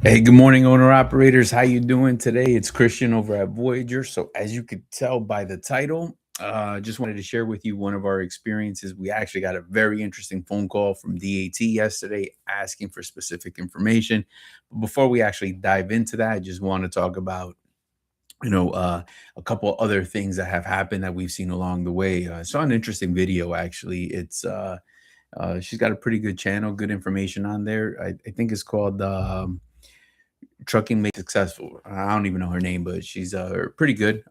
Hey, good morning, owner operators. How you doing today? It's Christian over at Voyager. So, as you could tell by the title, just wanted to share with you one of our experiences. We actually got a very interesting phone call from DAT yesterday asking for specific information. But before we actually dive into that, I just want to talk about you know uh, a couple other things that have happened that we've seen along the way. I saw an interesting video actually. She's got a pretty good channel, good information on there. I think it's called Trucking Made Successful. I don't even know her name, but she's pretty good.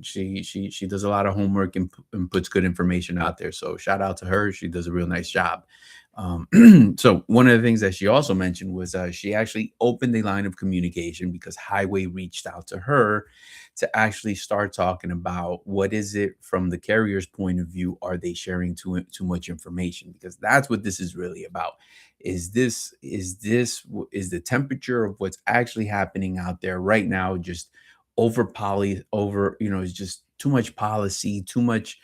She does a lot of homework and puts good information out there. So shout out to her. She does a real nice job. So one of the things that she also mentioned was she actually opened a line of communication because Highway reached out to her to actually start talking about what is it from the carrier's point of view. Are they sharing too much information? Because that's what this is really about. Is the temperature of what's actually happening out there right now just over, it's just too much policy, too much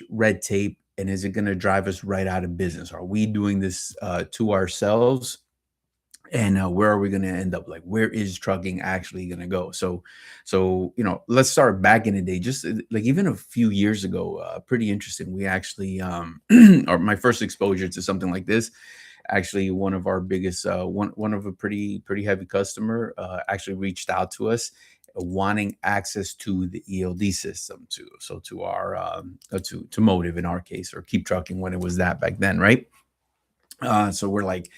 red tape, and is it going to drive us right out of business? Are we doing this to ourselves? And where are we going to end up? Like, where is trucking actually going to go? So let's start back in the day, just like even a few years ago. Pretty interesting. We actually or my first exposure to something like this, actually one of our biggest one of a pretty heavy customer actually reached out to us wanting access to the ELD system, to our to Motive in our case, or Keep Trucking when it was that back then, right? So we're like,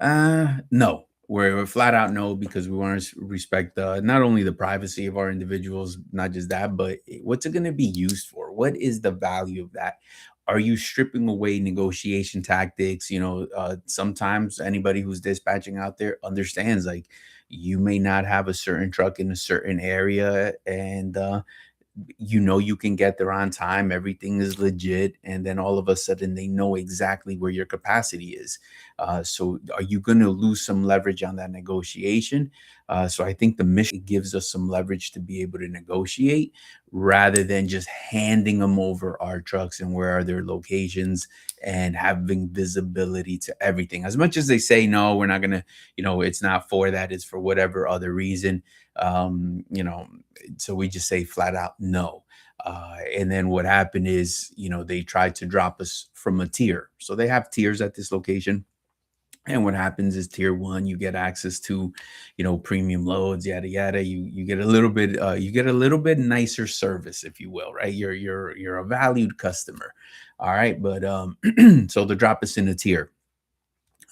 no. We're flat out no, because we want to respect not only the privacy of our individuals, not just that, but what's it going to be used for? What is the value of that? Are you stripping away negotiation tactics? Sometimes anybody who's dispatching out there understands, like, you may not have a certain truck in a certain area, and you can get there on time, everything is legit, and then all of a sudden they know exactly where your capacity is. So are you going to lose some leverage on that negotiation? So I think the mission gives us some leverage to be able to negotiate rather than just handing them over our trucks and where are their locations and having visibility to everything. As much as they say no, we're not going to, it's not for that, it's for whatever other reason. um you know so we just say flat out no. And then what happened is, they tried to drop us from a tier. So they have tiers at this location. And what happens is tier one, you get access to, premium loads, yada yada. You get a little bit, nicer service, if you will, right? You're a valued customer. All right. But so they drop us in a tier.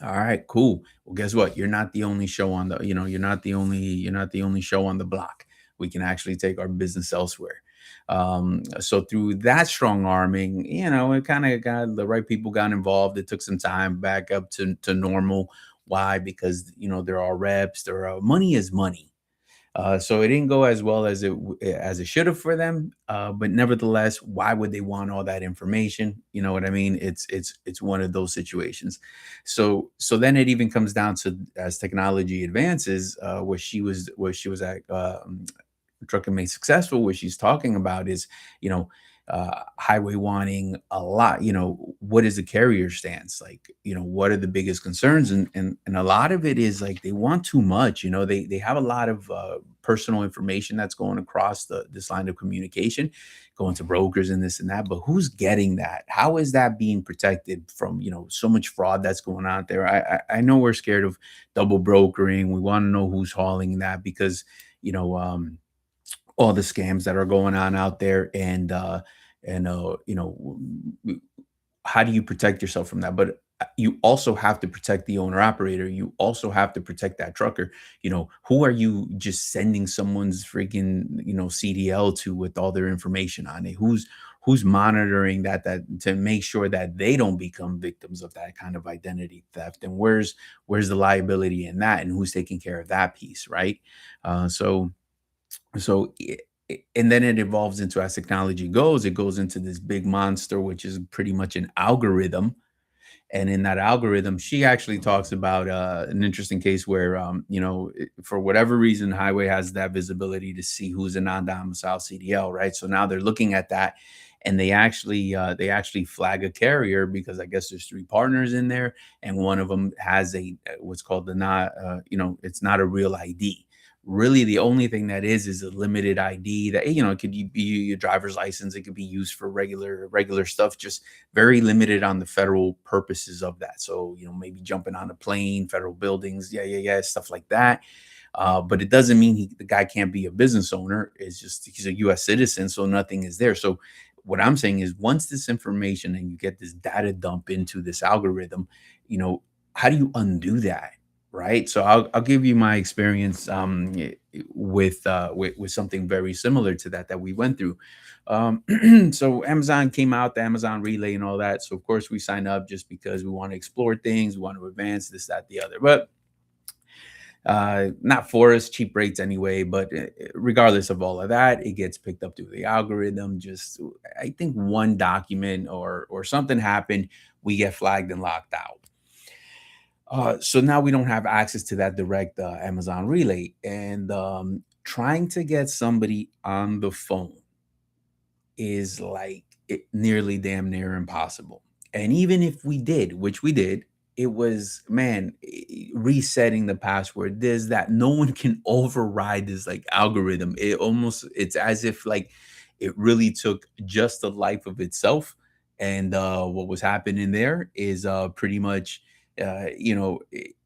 All right, cool. Well, guess what? You're not the only show on the, you're not the only show on the block. We can actually take our business elsewhere. So through that strong arming, it kind of got the right people got involved. It took some time back up to normal. Why? Because they're all reps. They're money is money. So it didn't go as well as it should have for them. But nevertheless, why would they want all that information? You know what I mean? It's one of those situations. So then it even comes down to, as technology advances, where she was at Trucking Made Successful. What she's talking about is, you know, Highway wanting a lot. What is the carrier stance? Like, what are the biggest concerns? And a lot of it is like they want too much. They have a lot of personal information that's going across this line of communication, going to brokers and this and that. But who's getting that? How is that being protected from so much fraud that's going on there? I know we're scared of double brokering. We want to know who's hauling that because you know. All the scams that are going on out there, and how do you protect yourself from that? But you also have to protect the owner operator. You also have to protect that trucker. Who are you just sending someone's freaking CDL to with all their information on it? Who's monitoring that to make sure that they don't become victims of that kind of identity theft? And where's the liability in that, and who's taking care of that piece, right? So, and then it evolves into, as technology goes, it goes into this big monster, which is pretty much an algorithm. And in that algorithm, she actually talks about an interesting case where, for whatever reason, Highway has that visibility to see who's a non-domicile CDL, right? So now they're looking at that, and they actually flag a carrier because I guess there's three partners in there, and one of them has a what's called the not, it's not a real ID. Really, the only thing that is a limited ID that it could be your driver's license. It could be used for regular stuff. Just very limited on the federal purposes of that. So, maybe jumping on a plane, federal buildings, yeah, stuff like that. But it doesn't mean the guy can't be a business owner. It's just he's a U.S. citizen, so nothing is there. So, what I'm saying is, once this information and you get this data dump into this algorithm, you know, how do you undo that? Right. So I'll give you my experience with something very similar to that we went through. So Amazon came out, the Amazon Relay and all that. So of course we signed up just because we want to explore things, we want to advance this, that, the other. But not for us, cheap rates anyway. But regardless of all of that, it gets picked up through the algorithm. Just I think one document or something happened, we get flagged and locked out. So now we don't have access to that direct Amazon Relay, and trying to get somebody on the phone is like nearly damn near impossible. And even if we did, which we did, it was, man, resetting the password. There's that no one can override this like algorithm. It's as if like it really took just the life of itself. And what was happening there is pretty much, it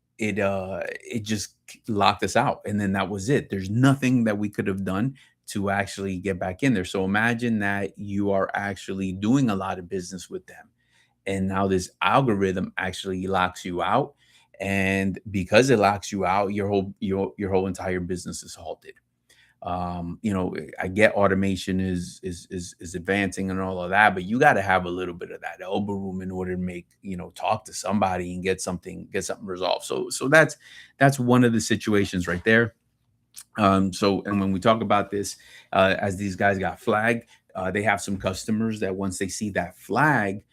just locked us out, and then that was it. There's nothing that we could have done to actually get back in there. So imagine that you are actually doing a lot of business with them, and now this algorithm actually locks you out. And because it locks you out, your whole entire business is halted. I get automation is advancing and all of that, but you got to have a little bit of that elbow room in order to make, talk to somebody and get something resolved. So that's one of the situations right there. So, and when we talk about this, as these guys got flagged, they have some customers that once they see that flag,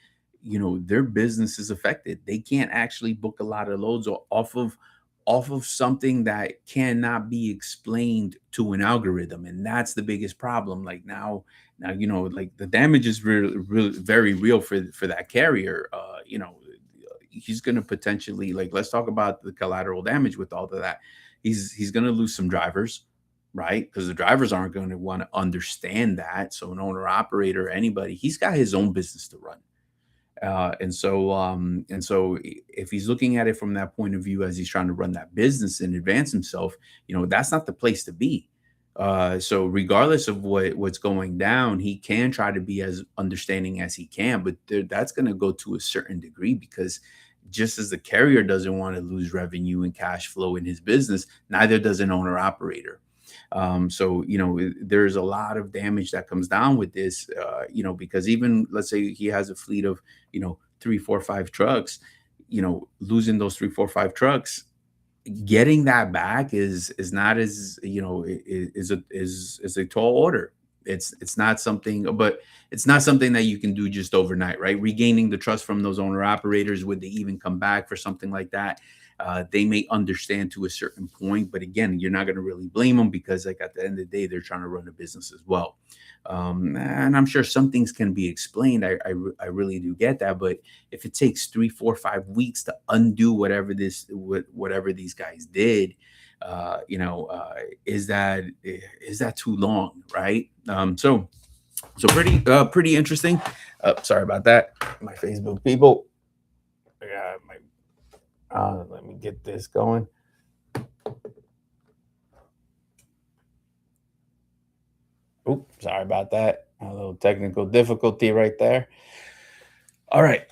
their business is affected. They can't actually book a lot of loads off of something that cannot be explained to an algorithm, and that's the biggest problem. Like now, like the damage is really very real for that carrier. He's going to potentially, like, let's talk about the collateral damage with all of that. He's going to lose some drivers, right? Because the drivers aren't going to want to understand that. So an owner operator, anybody, he's got his own business to run. And so if he's looking at it from that point of view as he's trying to run that business and advance himself, that's not the place to be. So regardless of what's going down, he can try to be as understanding as he can, but that's going to go to a certain degree, because just as the carrier doesn't want to lose revenue and cash flow in his business, neither does an owner operator. So there's a lot of damage that comes down with this, because even let's say he has a fleet of 3, 4, 5 trucks, losing those 3, 4, 5 trucks, getting that back is not as is a tall order. It's not something, but it's not something that you can do just overnight, right? Regaining the trust from those owner operators, would they even come back for something like that? They may understand to a certain point, but again, you're not going to really blame them, because like at the end of the day, they're trying to run a business as well. And I'm sure some things can be explained. I really do get that, but if it takes 3, 4, 5 weeks to undo whatever these guys did, is that too long, right? So pretty interesting. Sorry about that, my Facebook people. Yeah, let me get this going. Oop, sorry about that. A little technical difficulty right there. All right.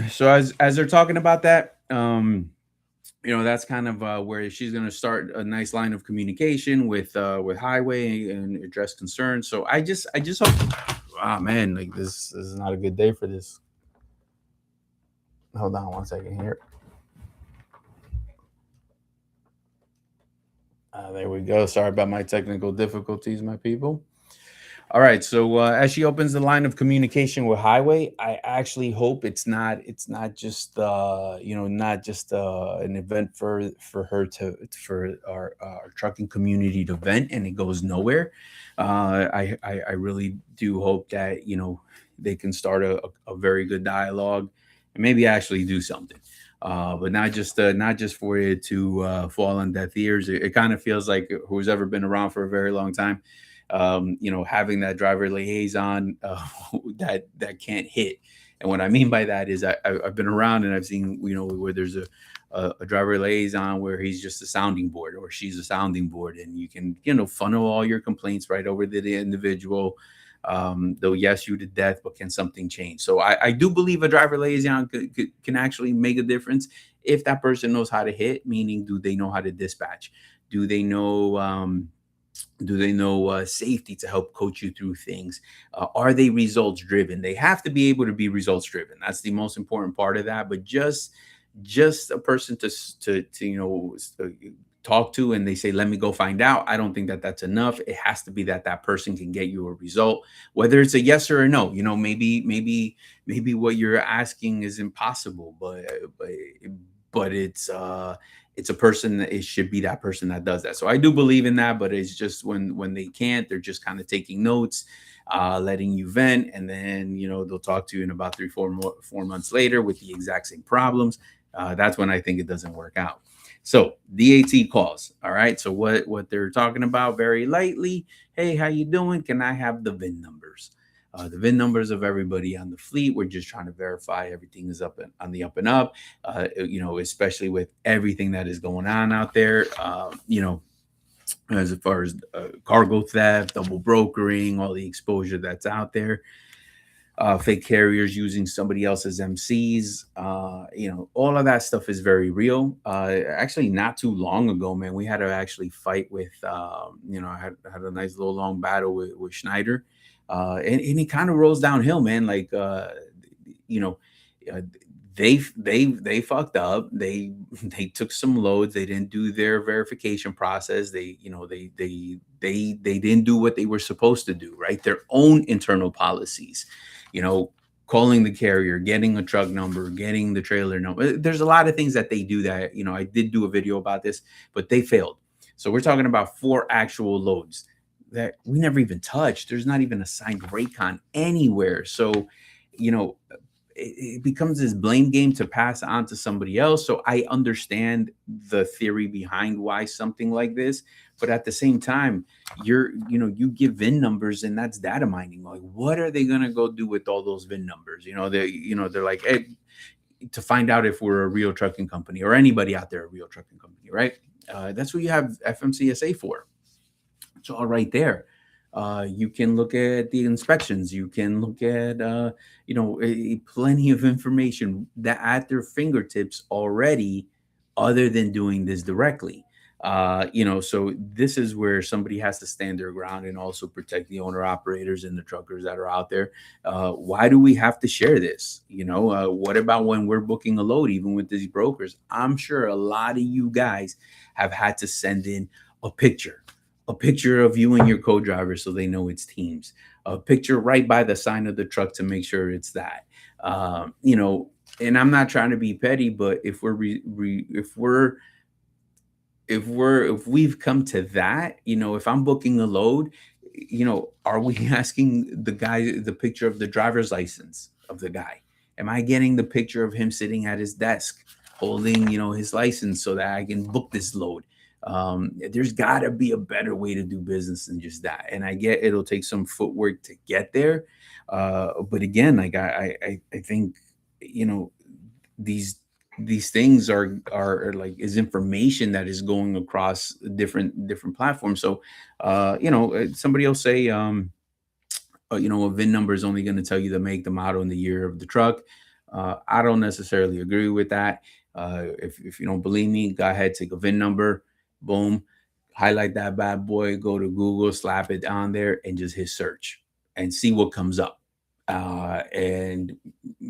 So as they're talking about that, that's kind of where she's going to start a nice line of communication with Highway and address concerns. So I just hope. Ah, man, like this is not a good day for this. Hold on one second here. There we go. Sorry about my technical difficulties, my people. All right. So as she opens the line of communication with Highway, I actually hope it's not just not just an event for her to for our trucking community to vent and it goes nowhere. I really do hope that they can start a very good dialogue and maybe actually do something. But not just for it to fall on deaf ears. It kind of feels like who's ever been around for a very long time, having that driver liaison that can't hit. And what I mean by that is I've been around and I've seen where there's a driver liaison where he's just a sounding board or she's a sounding board, and you can funnel all your complaints right over to the individual. They'll yes you to death, but can something change? So I do believe a driver liaison can actually make a difference if that person knows how to hit. Meaning, do they know how to dispatch? Do they know? Safety to help coach you through things? Are they results driven? They have to be able to be results driven. That's the most important part of that. But just a person to talk to and they say let me go find out, I don't think that that's enough. It has to be that that person can get you a result, whether it's a yes or a no. Maybe what you're asking is impossible, but it's a person that it should be that person that does that. So I do believe in that, but it's just when they can't, they're just kind of taking notes, letting you vent, and then they'll talk to you in about 4 months later with the exact same problems. That's when I think it doesn't work out. So DAT calls. All right. So what they're talking about very lightly. Hey, how you doing? Can I have the VIN numbers? The VIN numbers of everybody on the fleet. We're just trying to verify everything is up and on the up and up. Especially with everything that is going on out there. As far as cargo theft, double brokering, all the exposure that's out there, fake carriers using somebody else's MCs. All of that stuff is very real. Actually, not too long ago, man, we had to actually fight with, I had a nice little long battle with Schneider. And it kind of rolls downhill, man. Like, you know, uh, they fucked up. They took some loads. They didn't do their verification process. They didn't do what they were supposed to do, right? Their own internal policies, you know, calling the carrier, getting a truck number, getting the trailer number. There's a lot of things that they do that, I did do a video about this, but they failed. So we're talking about 4 actual loads that we never even touched. There's not even a signed Raycon anywhere. So, you know, it becomes this blame game to pass on to somebody else. So I understand the theory behind why something like this, but at the same time, you give VIN numbers and that's data mining. Like, what are they gonna go do with all those VIN numbers? They're like, hey, to find out if we're a real trucking company or anybody out there a real trucking company, right? That's what you have FMCSA for. It's all right there. You can look at the inspections. You can look at, plenty of information that at their fingertips already, other than doing this directly. So this is where somebody has to stand their ground and also protect the owner operators and the truckers that are out there. Why do we have to share this? What about when we're booking a load, even with these brokers? I'm sure a lot of you guys have had to send in a picture a picture of you and your co-driver so they know it's teams, a picture right by the sign of the truck to make sure it's that. And I'm not trying to be petty, but if we've come to that, if I'm booking a load, are we asking the guy the picture of the driver's license of the guy? Am I getting the picture of him sitting at his desk holding, his license so that I can book this load? There's got to be a better way to do business than just that. And I get it'll take some footwork to get there. But again, like I think, you know, these these things are like is information that is going across different platforms. So somebody will say a VIN number is only going to tell you the make, the model, and the year of the truck. I don't necessarily agree with that. If you don't believe me, go ahead, take a VIN number, boom, highlight that bad boy, go to Google, slap it on there, and just hit search and see what comes up. And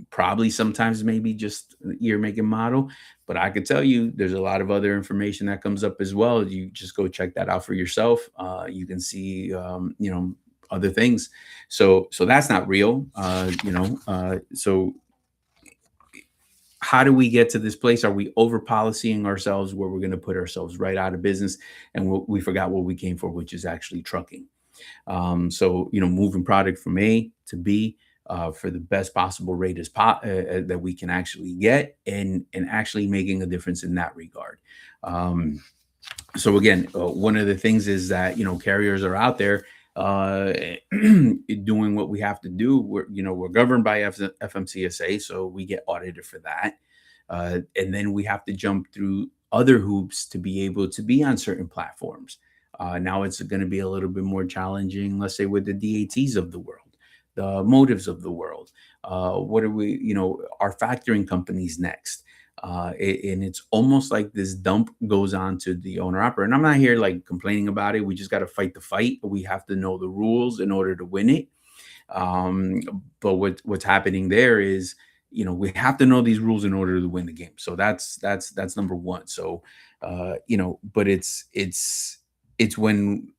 probably sometimes maybe just year, make, and model. But I could tell you there's a lot of other information that comes up as well. You just go check that out for yourself. You can see, other things. So that's not real. So how do we get to this place? Are we over policing ourselves where we're going to put ourselves right out of business, and we forgot what we came for, which is actually trucking? So moving product from A to B for the best possible rate that we can actually get, and actually making a difference in that regard. Um, so again, one of the things is that carriers are out there uh, doing what we have to do. We're governed by FMCSA, so we get audited for that, and then we have to jump through other hoops to be able to be on certain platforms. Now it's going to be a little bit more challenging, let's say with the DATs of the world, the motives of the world. What are we, our factoring companies next? And it's almost like this dump goes on to the owner operator. And I'm not here like complaining about it. We just got to fight the fight. We have to know the rules in order to win it. But what's happening there is, we have to know these rules in order to win the game. So that's number one. So, but it's when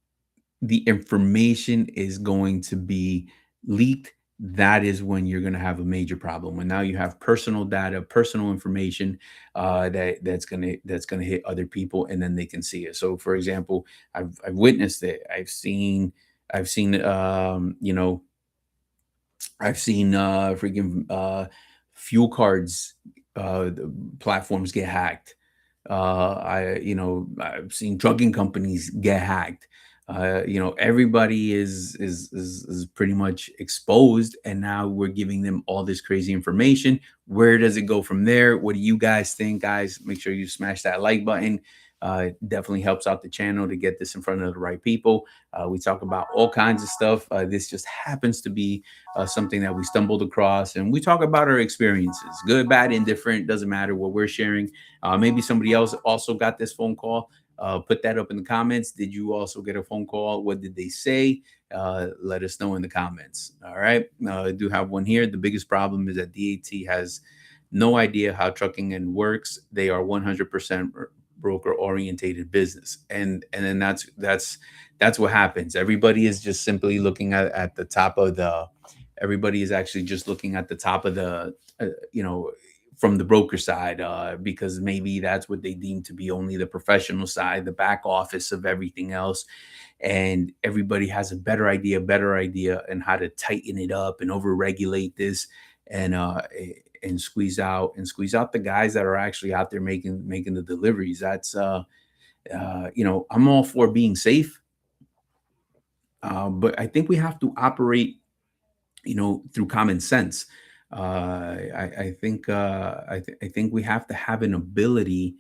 the information is going to be leaked, that is when you're going to have a major problem. When now you have personal data, personal information that's going to hit other people, and then they can see it. So, for example, I've witnessed it. I've seen freaking fuel cards platforms get hacked. I've seen trucking companies get hacked. Everybody is pretty much exposed, and now we're giving them all this crazy information. Where does it go from there? What do you guys think, guys? Make sure you smash that like button. Definitely helps out the channel to get this in front of the right people. We talk about all kinds of stuff. This just happens to be something that we stumbled across, and we talk about our experiences, good, bad, indifferent. Doesn't matter what we're sharing. Maybe somebody else also got this phone call. Put that up in the comments. Did you also get a phone call? What did they say? Let us know in the comments. All right. I do have one here. The biggest problem is that DAT has no idea how trucking and works. They are 100% broker orientated business, and then that's what happens. Everybody is just simply looking at the top of the. Everybody is actually just looking at the top of the. From the broker side, because maybe that's what they deem to be only the professional side, the back office of everything else. And everybody has a better idea and how to tighten it up and over-regulate this, and squeeze out the guys that are actually out there making the deliveries. That's I'm all for being safe, but I think we have to operate through common sense. I think we have to have an ability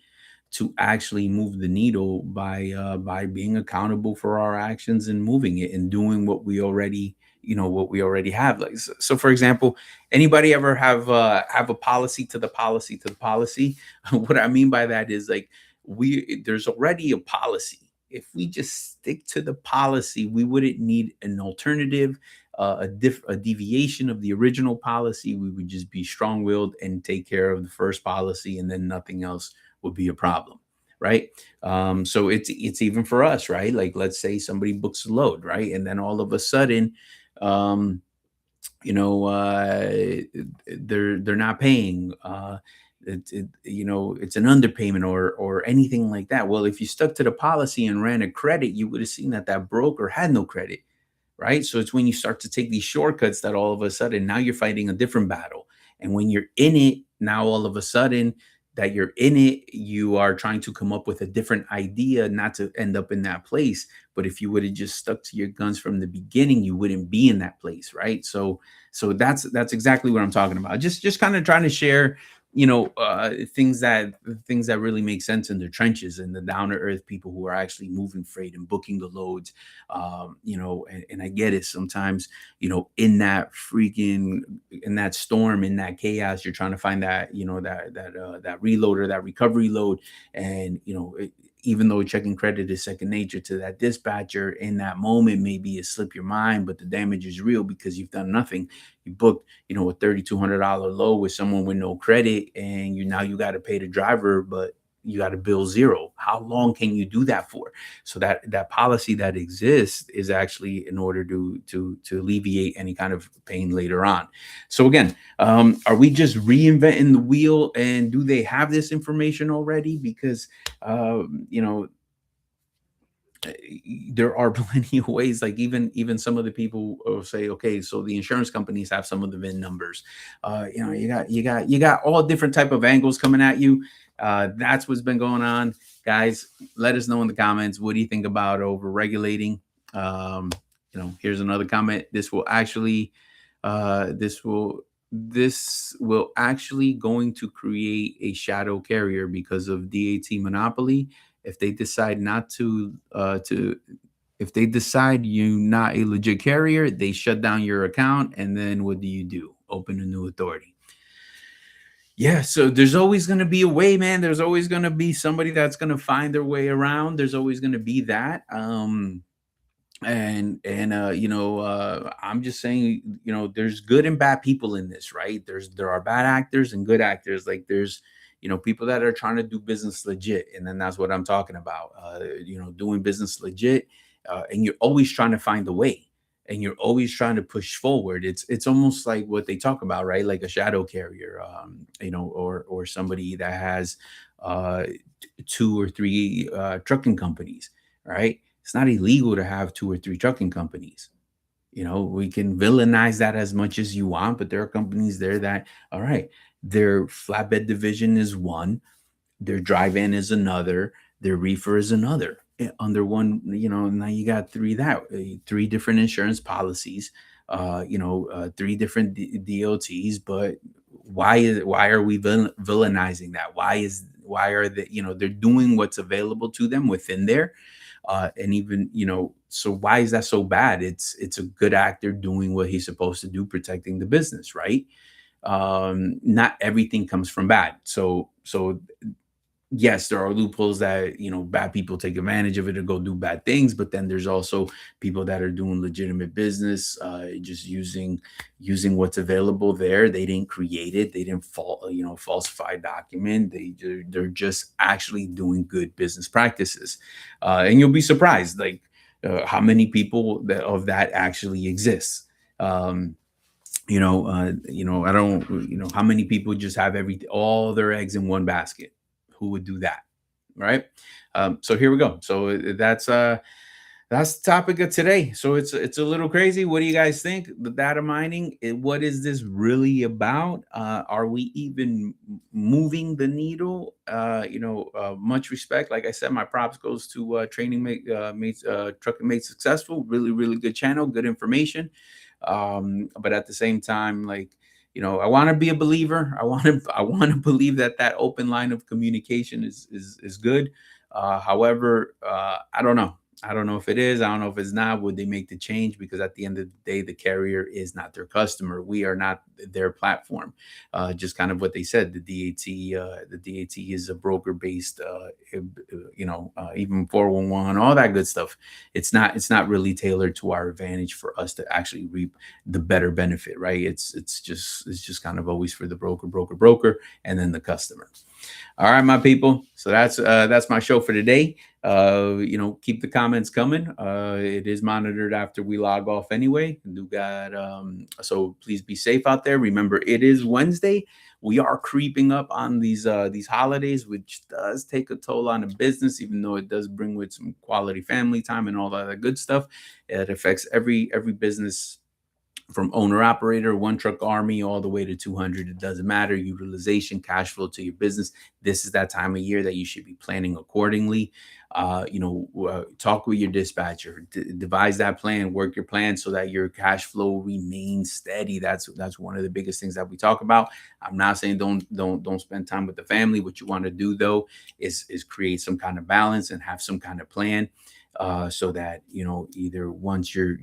to actually move the needle by being accountable for our actions and moving it and doing what we already have. Like so, for example, anybody ever have a policy to the policy to the policy? What I mean by that is like there's already a policy. If we just stick to the policy, we wouldn't need an alternative, a deviation of the original policy. We would just be strong-willed and take care of the first policy, and then nothing else would be a problem, right? So it's even for us, right? Like let's say somebody books a load, right, and then all of a sudden, um, they're not paying. It's an underpayment or anything like that. Well, if you stuck to the policy and ran a credit, you would have seen that broker had no credit, right? So it's when you start to take these shortcuts that all of a sudden now you're fighting a different battle. And when you're in it, now all of a sudden that you're in it, you are trying to come up with a different idea, not to end up in that place. But if you would have just stuck to your guns from the beginning, you wouldn't be in that place, right? So that's exactly what I'm talking about. Just kind of trying to share things that really make sense in the trenches, and the down to earth people who are actually moving freight and booking the loads. And I get it sometimes, in that storm, in that chaos, you're trying to find that, that reload or that recovery load. And, even though checking credit is second nature to that dispatcher, in that moment, maybe it slipped your mind, but the damage is real because you've done nothing. You booked, a $3,200 load with someone with no credit, and now you got to pay the driver, but you got to bill zero. how long can you do that for? So that policy that exists is actually in order to alleviate any kind of pain later on. So again, are we just reinventing the wheel? And do they have this information already? Because you know, there are plenty of ways. Like even some of the people will say, okay, so the insurance companies have some of the VIN numbers. You know, you got all different type of angles coming at you. That's what's been going on, guys. Let us know in the comments, what do you think about over regulating? um you know, here's another comment. This will actually going to create a shadow carrier because of DAT monopoly. If they decide not to if they decide you not a legit carrier, they shut down your account, and then what do? Open a new authority. Yeah, so there's always going to be a way, man. There's always going to be somebody that's going to find their way around. There's always going to be that. And you know, I'm just saying, you know, there's good and bad people in this, right? There are bad actors and good actors. Like there's, you know, people that are trying to do business legit, and then that's what I'm talking about. You know, doing business legit, and you're always trying to find a way, and you're always trying to push forward. It's almost like what they talk about, right? Like a shadow carrier, you know, or somebody that has uh two or three trucking companies, right? It's not illegal to have two or three trucking companies. You know, we can villainize that as much as you want, but there are companies there that, all right, their flatbed division is one, their drive-in is another, their reefer is another. Under one, you know, now you got three different insurance policies, you know, three different DOTs. But why are we villainizing that? Why are they, you know, they're doing what's available to them within there, and even, you know, so why is that so bad? It's a good actor doing what he's supposed to do, protecting the business, right? Not everything comes from bad. So yes, there are loopholes that, you know, bad people take advantage of it to go do bad things, but then there's also people that are doing legitimate business, just using what's available there. They didn't create it. They didn't you know, falsify a document. They're just actually doing good business practices, and you'll be surprised, like, how many people that actually exists. Um, you know, I don't, you know, how many people just have all their eggs in one basket? Who would do that, right? So here we go. So that's the topic of today. So it's a little crazy. What do you guys think? The data mining, what is this really about? Are we even moving the needle? You know, much respect. Like I said, my props goes to training mates, trucking made successful. Really, really good channel, good information. But at the same time, like, you know, I want to be a believer. I want to believe that that open line of communication is good. However, I don't know. I don't know if it is. I don't know if it's not. Would they make the change? Because at the end of the day, the carrier is not their customer. We are not their platform. Just kind of what they said. The DAT is a broker based. You know, even 411, all that good stuff. It's not really tailored to our advantage for us to actually reap the better benefit, right? It's just kind of always for the broker, and then the customer. All right, my people. So that's my show for today. You know, keep the comments coming. It is monitored after we log off anyway. So please be safe out there. Remember, it is Wednesday. We are creeping up on these holidays, which does take a toll on the business, even though it does bring with some quality family time and all that good stuff. It affects every business, from owner operator, one truck army, all the way to 200. It doesn't matter. Utilization, cash flow to your business. This is that time of year that you should be planning accordingly. You know, talk with your dispatcher, devise that plan, work your plan so that your cash flow remains steady. That's one of the biggest things that we talk about. I'm not saying don't spend time with the family. What you want to do though is create some kind of balance and have some kind of plan, so that, you know, either once you're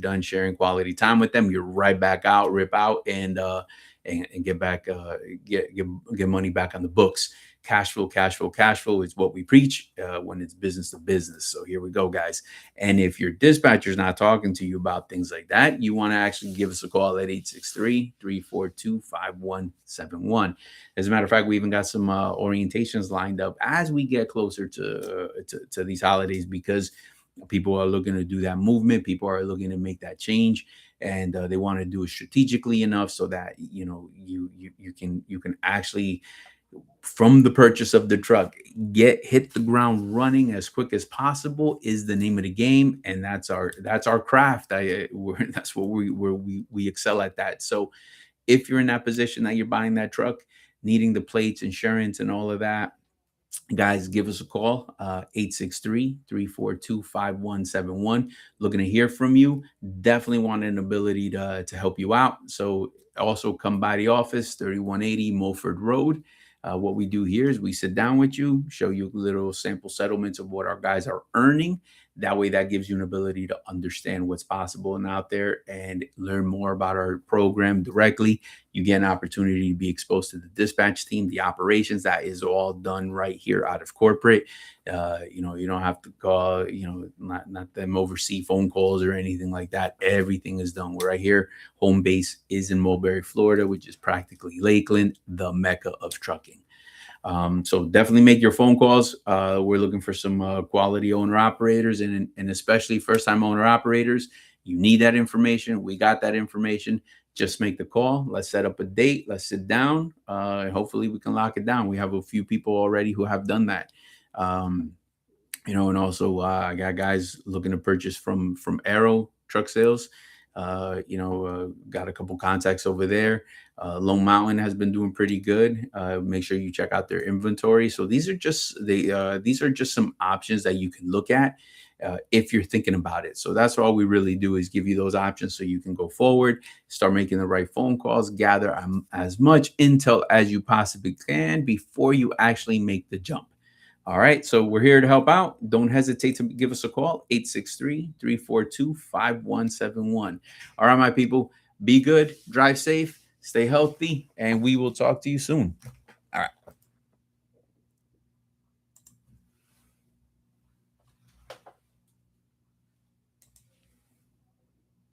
done sharing quality time with them, you're right back out, rip out, and get back, get money back on the books. cash flow, cash flow, cash flow is what we preach when it's business to business. So here we go, guys. And if your dispatcher's not talking to you about things like that, you want to actually give us a call at 863-342-5171. As a matter of fact, we even got some orientations lined up as we get closer to these holidays, because people are looking to do that movement. People are looking to make that change, and they want to do it strategically enough so that you can actually, from the purchase of the truck, hit the ground running as quick as possible is the name of the game, and that's our craft. That's what we excel at that. So if you're in that position that you're buying that truck, needing the plates, insurance, and all of that, guys, give us a call, 863-342-5171. Looking to hear from you. Definitely want an ability to help you out. So also come by the office, 3180 Mulford Road. What we do here is we sit down with you, show you little sample settlements of what our guys are earning. That way, that gives you an ability to understand what's possible and out there, and learn more about our program directly. You get an opportunity to be exposed to the dispatch team, the operations. That is all done right here out of corporate. You don't have to call, not them oversee phone calls or anything like that. Everything is done. We're right here. Home base is in Mulberry, Florida, which is practically Lakeland, the mecca of trucking. So definitely make your phone calls. We're looking for some quality owner operators, and especially first time owner operators. You need that information. We got that information. Just make the call. Let's set up a date. Let's sit down. And hopefully we can lock it down. We have a few people already who have done that. And also I got guys looking to purchase from Arrow Truck Sales. Got a couple contacts over there. Lone Mountain has been doing pretty good. Make sure you check out their inventory. So these are just some options that you can look at if you're thinking about it. So that's all we really do, is give you those options so you can go forward, start making the right phone calls, gather as much intel as you possibly can before you actually make the jump. All right, so we're here to help out. Don't hesitate to give us a call, 863-342-5171. All right, my people, be good, drive safe, stay healthy, and we will talk to you soon.